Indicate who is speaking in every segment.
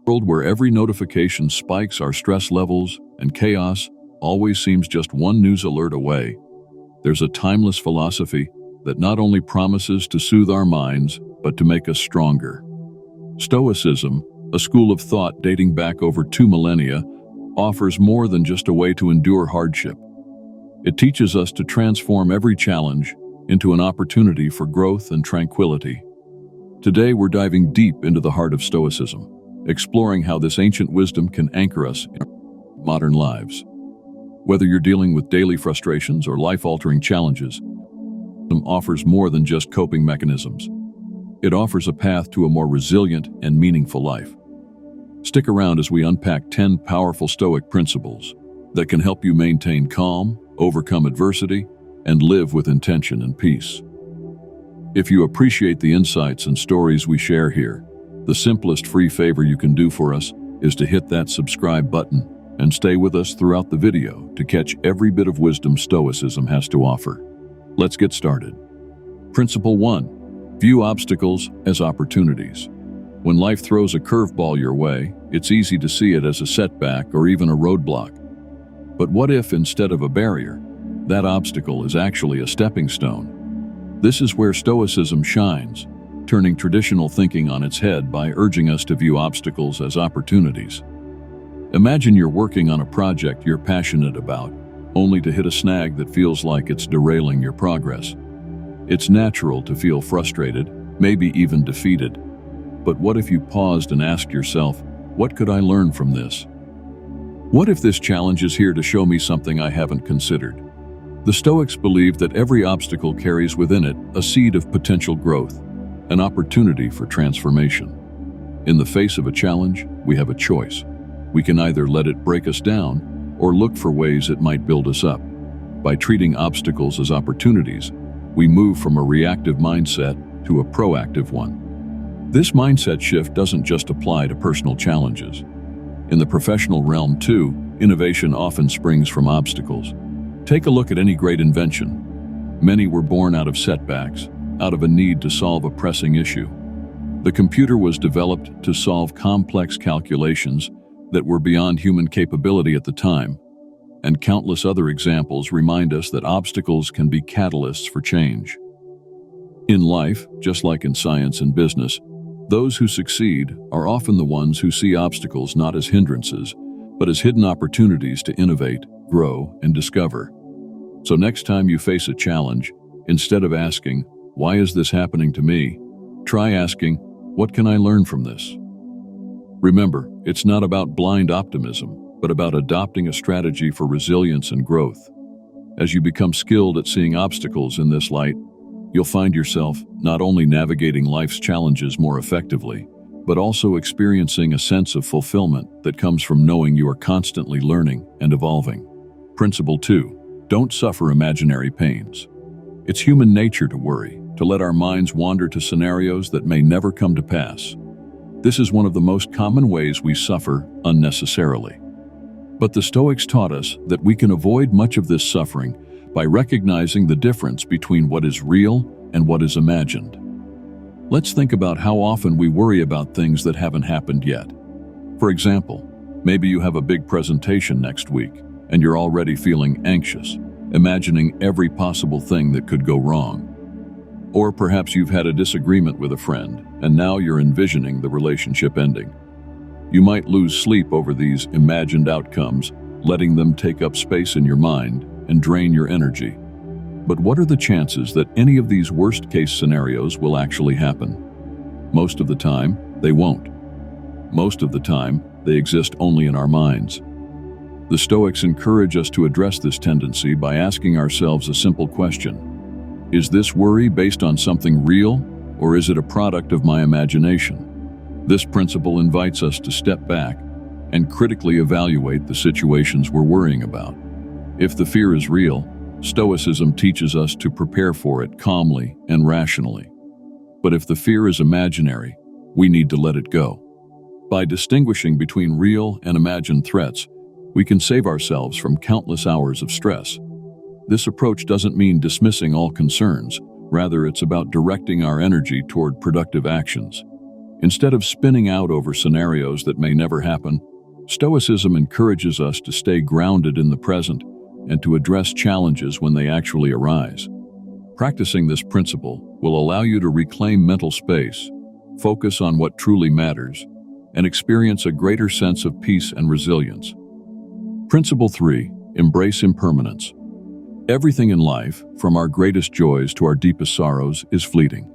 Speaker 1: world where every notification spikes our stress levels and chaos always seems just one news alert away, there's a timeless philosophy that not only promises to soothe our minds, but to make us stronger. Stoicism, a school of thought dating back over 2 millennia, offers more than just a way to endure hardship. It teaches us to transform every challenge into an opportunity for growth and tranquility. Today we're diving deep into the heart of Stoicism, exploring how this ancient wisdom can anchor us in our modern lives. Whether you're dealing with daily frustrations or life-altering challenges, Stoicism offers more than just coping mechanisms. It offers a path to a more resilient and meaningful life. Stick around as we unpack 10 powerful Stoic principles that can help you maintain calm, overcome adversity, and live with intention and peace. If you appreciate the insights and stories we share here, the simplest free favor you can do for us is to hit that subscribe button and stay with us throughout the video to catch every bit of wisdom Stoicism has to offer. Let's get started. Principle 1. View obstacles as opportunities. When life throws a curveball your way, it's easy to see it as a setback or even a roadblock. But what if, instead of a barrier, that obstacle is actually a stepping stone? This is where Stoicism shines, turning traditional thinking on its head by urging us to view obstacles as opportunities. Imagine you're working on a project you're passionate about, only to hit a snag that feels like it's derailing your progress. It's natural to feel frustrated, maybe even defeated. But what if you paused and asked yourself, what could I learn from this? What if this challenge is here to show me something I haven't considered? The Stoics believe that every obstacle carries within it a seed of potential growth, an opportunity for transformation. In the face of a challenge, we have a choice. We can either let it break us down or look for ways it might build us up. By treating obstacles as opportunities, we move from a reactive mindset to a proactive one. This mindset shift doesn't just apply to personal challenges. In the professional realm too, innovation often springs from obstacles. Take a look at any great invention. Many were born out of setbacks, out of a need to solve a pressing issue. The computer was developed to solve complex calculations that were beyond human capability at the time, and countless other examples remind us that obstacles can be catalysts for change. In life, just like in science and business, those who succeed are often the ones who see obstacles not as hindrances, but as hidden opportunities to innovate, grow, and discover. So next time you face a challenge, instead of asking, "Why is this happening to me?" try asking, "What can I learn from this?" Remember, it's not about blind optimism, but about adopting a strategy for resilience and growth. As you become skilled at seeing obstacles in this light, you'll find yourself not only navigating life's challenges more effectively, but also experiencing a sense of fulfillment that comes from knowing you are constantly learning and evolving. Principle 2. Don't suffer imaginary pains. It's human nature to worry, to let our minds wander to scenarios that may never come to pass. This is one of the most common ways we suffer unnecessarily. But the Stoics taught us that we can avoid much of this suffering by recognizing the difference between what is real and what is imagined. Let's think about how often we worry about things that haven't happened yet. For example, maybe you have a big presentation next week and you're already feeling anxious, imagining every possible thing that could go wrong. Or perhaps you've had a disagreement with a friend and now you're envisioning the relationship ending. You might lose sleep over these imagined outcomes, letting them take up space in your mind and drain your energy. But what are the chances that any of these worst-case scenarios will actually happen? Most of the time, they won't. Most of the time, they exist only in our minds. The Stoics encourage us to address this tendency by asking ourselves a simple question. Is this worry based on something real, or is it a product of my imagination? This principle invites us to step back and critically evaluate the situations we're worrying about. If the fear is real, Stoicism teaches us to prepare for it calmly and rationally. But if the fear is imaginary, we need to let it go. By distinguishing between real and imagined threats, we can save ourselves from countless hours of stress. This approach doesn't mean dismissing all concerns. Rather, it's about directing our energy toward productive actions. Instead of spinning out over scenarios that may never happen, Stoicism encourages us to stay grounded in the present and to address challenges when they actually arise. Practicing this principle will allow you to reclaim mental space, focus on what truly matters, and experience a greater sense of peace and resilience. Principle 3. Embrace impermanence. Everything in life, from our greatest joys to our deepest sorrows, is fleeting.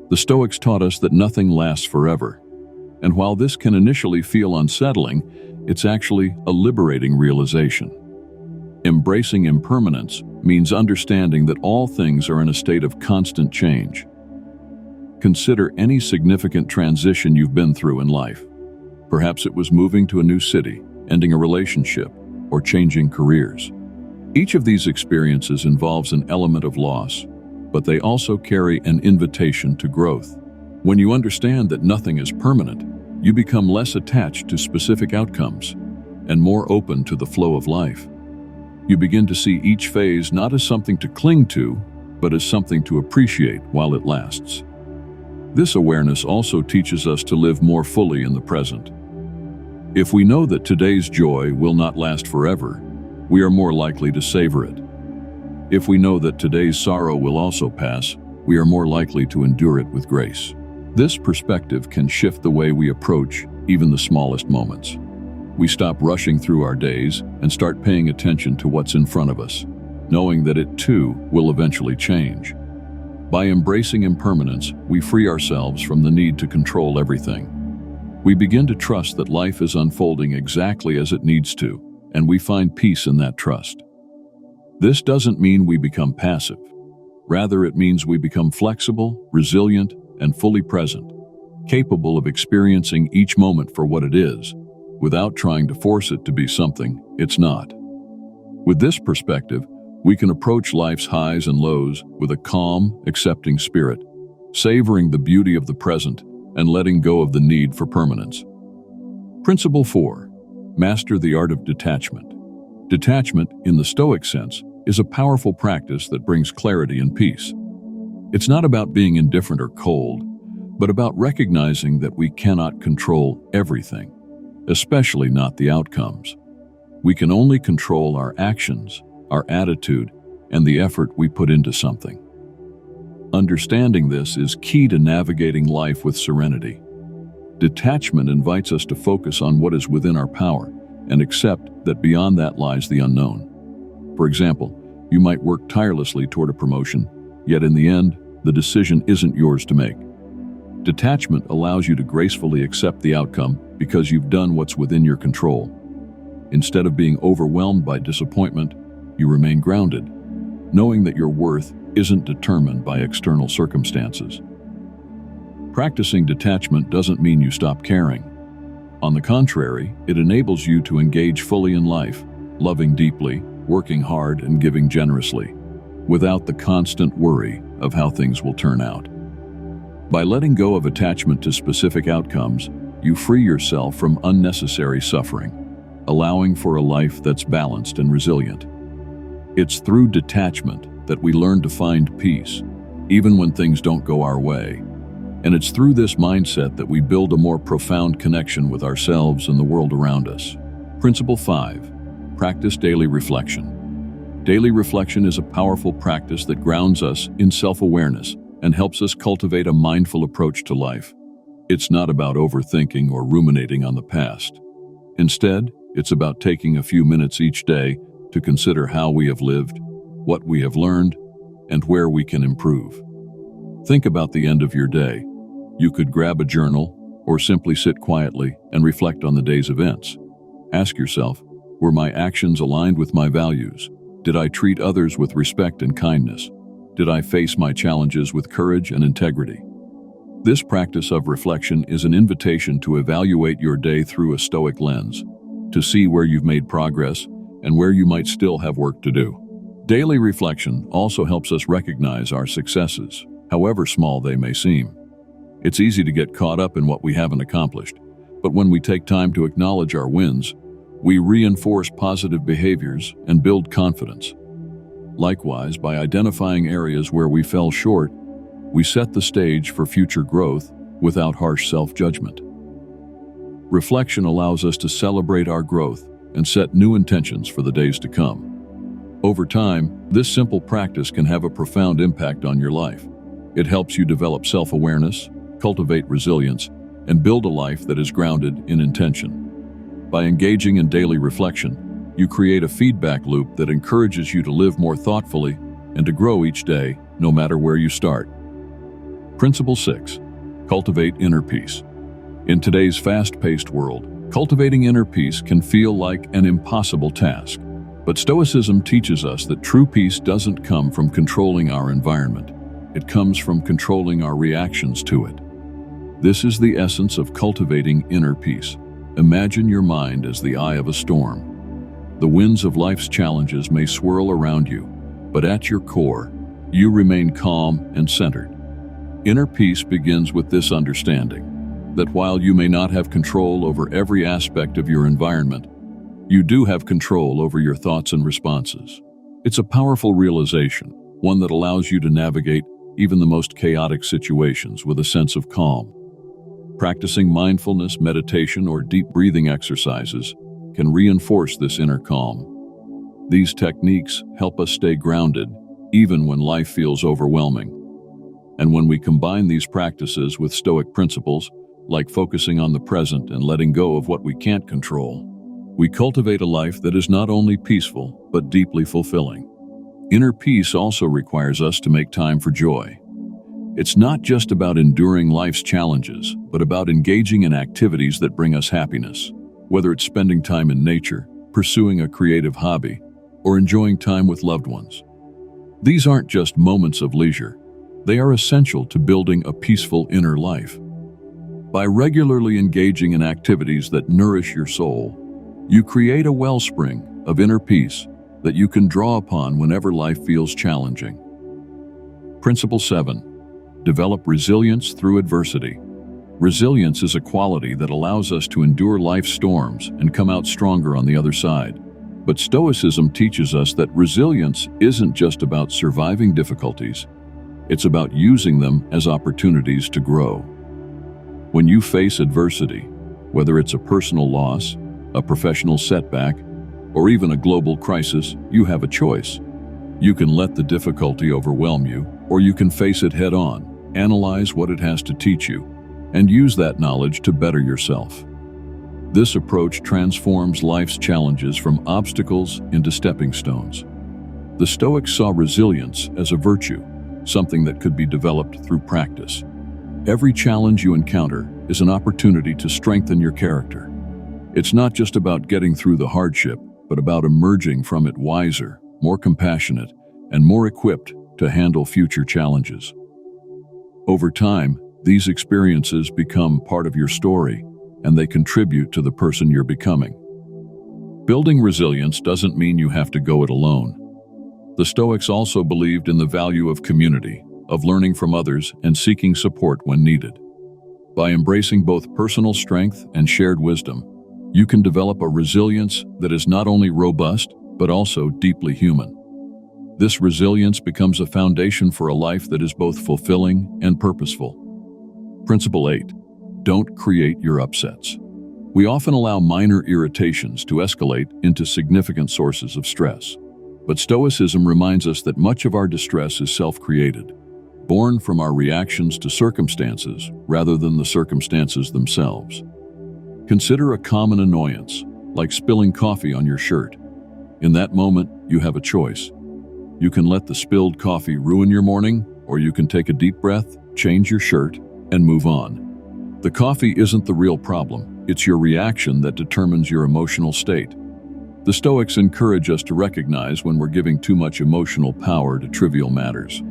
Speaker 1: The Stoics taught us that nothing lasts forever. And while this can initially feel unsettling, it's actually a liberating realization. Embracing impermanence means understanding that all things are in a state of constant change. Consider any significant transition you've been through in life. Perhaps it was moving to a new city, ending a relationship, or changing careers. Each of these experiences involves an element of loss, but they also carry an invitation to growth. When you understand that nothing is permanent, you become less attached to specific outcomes and more open to the flow of life. You begin to see each phase not as something to cling to, but as something to appreciate while it lasts. This awareness also teaches us to live more fully in the present. If we know that today's joy will not last forever, we are more likely to savor it. If we know that today's sorrow will also pass, we are more likely to endure it with grace. This perspective can shift the way we approach even the smallest moments. We stop rushing through our days and start paying attention to what's in front of us, knowing that it too will eventually change. By embracing impermanence, we free ourselves from the need to control everything. We begin to trust that life is unfolding exactly as it needs to, and we find peace in that trust. This doesn't mean we become passive. Rather, it means we become flexible, resilient, and fully present, capable of experiencing each moment for what it is, without trying to force it to be something it's not. With this perspective, we can approach life's highs and lows with a calm, accepting spirit, savoring the beauty of the present and letting go of the need for permanence. Principle 4. Master the art of detachment. Detachment, in the Stoic sense, is a powerful practice that brings clarity and peace. It's not about being indifferent or cold, but about recognizing that we cannot control everything, especially not the outcomes. We can only control our actions, our attitude, and the effort we put into something. Understanding this is key to navigating life with serenity. Detachment invites us to focus on what is within our power and accept that beyond that lies the unknown. For example, you might work tirelessly toward a promotion, yet in the end, the decision isn't yours to make. Detachment allows you to gracefully accept the outcome because you've done what's within your control. Instead of being overwhelmed by disappointment, you remain grounded, knowing that your worth isn't determined by external circumstances. Practicing detachment doesn't mean you stop caring. On the contrary, it enables you to engage fully in life, loving deeply, working hard, and giving generously, without the constant worry of how things will turn out. By letting go of attachment to specific outcomes, you free yourself from unnecessary suffering, allowing for a life that's balanced and resilient. It's through detachment that we learn to find peace, even when things don't go our way. And it's through this mindset that we build a more profound connection with ourselves and the world around us. Principle 5. Practice daily reflection. Daily reflection is a powerful practice that grounds us in self-awareness and helps us cultivate a mindful approach to life. It's not about overthinking or ruminating on the past. Instead, it's about taking a few minutes each day to consider how we have lived, what we have learned, and where we can improve. Think about the end of your day. You could grab a journal or simply sit quietly and reflect on the day's events. Ask yourself, were my actions aligned with my values? Did I treat others with respect and kindness? Did I face my challenges with courage and integrity? This practice of reflection is an invitation to evaluate your day through a Stoic lens, to see where you've made progress and where you might still have work to do. Daily reflection also helps us recognize our successes, however small they may seem. It's easy to get caught up in what we haven't accomplished, but when we take time to acknowledge our wins, we reinforce positive behaviors and build confidence. Likewise, by identifying areas where we fell short, we set the stage for future growth without harsh self-judgment. Reflection allows us to celebrate our growth and set new intentions for the days to come. Over time, this simple practice can have a profound impact on your life. It helps you develop self-awareness, cultivate resilience, and build a life that is grounded in intention. By engaging in daily reflection, you create a feedback loop that encourages you to live more thoughtfully and to grow each day, no matter where you start. Principle 6. Cultivate inner peace. In today's fast-paced world, cultivating inner peace can feel like an impossible task. But Stoicism teaches us that true peace doesn't come from controlling our environment. It comes from controlling our reactions to it. This is the essence of cultivating inner peace. Imagine your mind as the eye of a storm. The winds of life's challenges may swirl around you, but at your core, you remain calm and centered. Inner peace begins with this understanding, that while you may not have control over every aspect of your environment, you do have control over your thoughts and responses. It's a powerful realization, one that allows you to navigate even the most chaotic situations with a sense of calm. Practicing mindfulness, meditation, or deep breathing exercises can reinforce this inner calm. These techniques help us stay grounded, even when life feels overwhelming. And when we combine these practices with Stoic principles, like focusing on the present and letting go of what we can't control, we cultivate a life that is not only peaceful, but deeply fulfilling. Inner peace also requires us to make time for joy. It's not just about enduring life's challenges, but about engaging in activities that bring us happiness, whether it's spending time in nature, pursuing a creative hobby, or enjoying time with loved ones. These aren't just moments of leisure. They are essential to building a peaceful inner life. By regularly engaging in activities that nourish your soul, you create a wellspring of inner peace that you can draw upon whenever life feels challenging. Principle 7. Develop resilience through adversity. Resilience is a quality that allows us to endure life's storms and come out stronger on the other side. But Stoicism teaches us that resilience isn't just about surviving difficulties. It's about using them as opportunities to grow. When you face adversity, whether it's a personal loss, a professional setback, or even a global crisis, you have a choice. You can let the difficulty overwhelm you, or you can face it head-on, analyze what it has to teach you, and use that knowledge to better yourself. This approach transforms life's challenges from obstacles into stepping stones. The Stoics saw resilience as a virtue, something that could be developed through practice. Every challenge you encounter is an opportunity to strengthen your character. It's not just about getting through the hardship, but about emerging from it wiser, more compassionate, and more equipped to handle future challenges. Over time, these experiences become part of your story, and they contribute to the person you're becoming. Building resilience doesn't mean you have to go it alone. The Stoics also believed in the value of community, of learning from others and seeking support when needed. By embracing both personal strength and shared wisdom, you can develop a resilience that is not only robust, but also deeply human. This resilience becomes a foundation for a life that is both fulfilling and purposeful. Principle 8. Don't create your upsets. We often allow minor irritations to escalate into significant sources of stress. But Stoicism reminds us that much of our distress is self-created, born from our reactions to circumstances rather than the circumstances themselves. Consider a common annoyance, like spilling coffee on your shirt. In that moment, you have a choice. You can let the spilled coffee ruin your morning, or you can take a deep breath, change your shirt, and move on. The coffee isn't the real problem. It's your reaction that determines your emotional state. The Stoics encourage us to recognize when we're giving too much emotional power to trivial matters.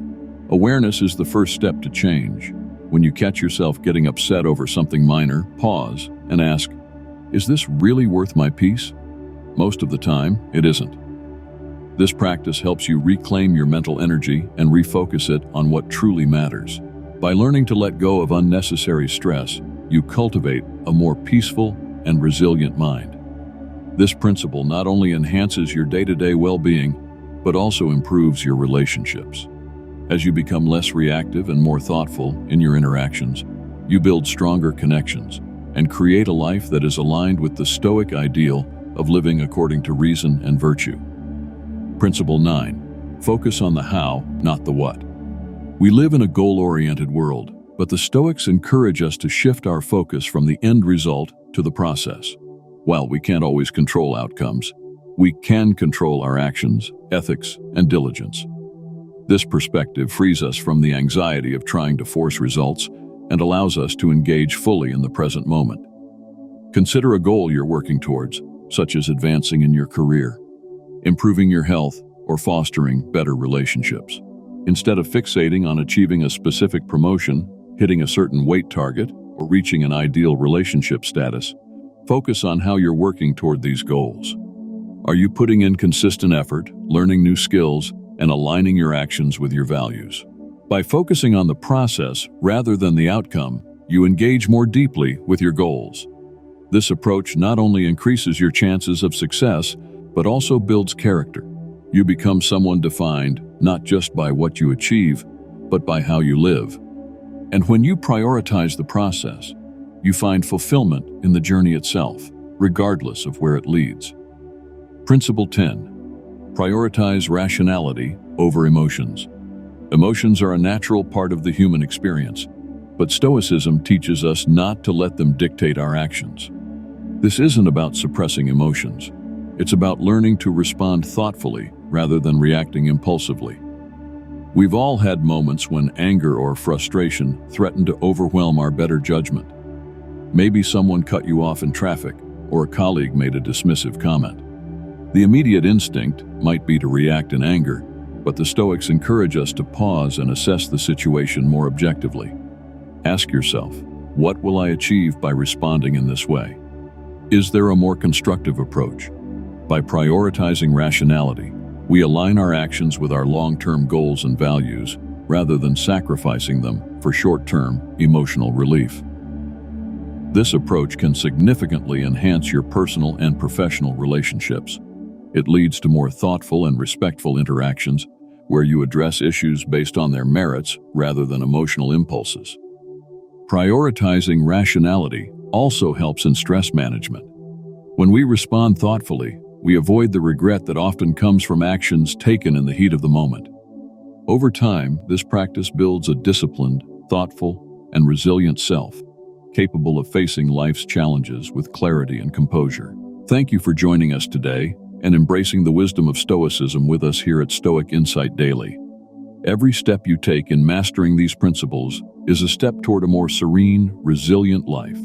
Speaker 1: Awareness is the first step to change. When you catch yourself getting upset over something minor, pause and ask, is this really worth my peace? Most of the time, it isn't. This practice helps you reclaim your mental energy and refocus it on what truly matters. By learning to let go of unnecessary stress, you cultivate a more peaceful and resilient mind. This principle not only enhances your day-to-day well-being, but also improves your relationships. As you become less reactive and more thoughtful in your interactions, You build stronger connections and create a life that is aligned with the Stoic ideal of living according to reason and virtue. Principle 9. Focus on the how, not the what. We live in a goal-oriented world, but the Stoics encourage us to shift our focus from the end result to the process. While we can't always control outcomes, we can control our actions, ethics, and diligence. This perspective frees us from the anxiety of trying to force results and allows us to engage fully in the present moment. Consider a goal you're working towards, such as advancing in your career, improving your health, or fostering better relationships. Instead of fixating on achieving a specific promotion, hitting a certain weight target, or reaching an ideal relationship status, focus on how you're working toward these goals. Are you putting in consistent effort, learning new skills, and aligning your actions with your values? By focusing on the process rather than the outcome, you engage more deeply with your goals. This approach not only increases your chances of success, but also builds character. You become someone defined not just by what you achieve, but by how you live. And when you prioritize the process, you find fulfillment in the journey itself, regardless of where it leads. Principle 10. Prioritize rationality over emotions. Emotions are a natural part of the human experience, but Stoicism teaches us not to let them dictate our actions. This isn't about suppressing emotions. It's about learning to respond thoughtfully rather than reacting impulsively. We've all had moments when anger or frustration threaten to overwhelm our better judgment. Maybe someone cut you off in traffic, or a colleague made a dismissive comment. The immediate instinct might be to react in anger, but the Stoics encourage us to pause and assess the situation more objectively. Ask yourself, what will I achieve by responding in this way? Is there a more constructive approach? By prioritizing rationality, we align our actions with our long-term goals and values, rather than sacrificing them for short-term emotional relief. This approach can significantly enhance your personal and professional relationships. It leads to more thoughtful and respectful interactions, where you address issues based on their merits rather than emotional impulses. Prioritizing rationality also helps in stress management. When we respond thoughtfully, we avoid the regret that often comes from actions taken in the heat of the moment. Over time, this practice builds a disciplined, thoughtful, and resilient self, capable of facing life's challenges with clarity and composure. Thank you for joining us today and embracing the wisdom of Stoicism with us here at Stoic Insight Daily. Every step you take in mastering these principles is a step toward a more serene, resilient life.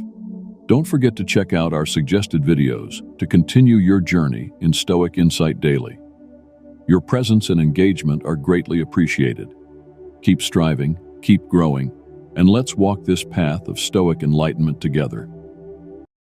Speaker 1: Don't forget to check out our suggested videos to continue your journey in Stoic Insight Daily. Your presence and engagement are greatly appreciated. Keep striving, keep growing, and let's walk this path of Stoic enlightenment together.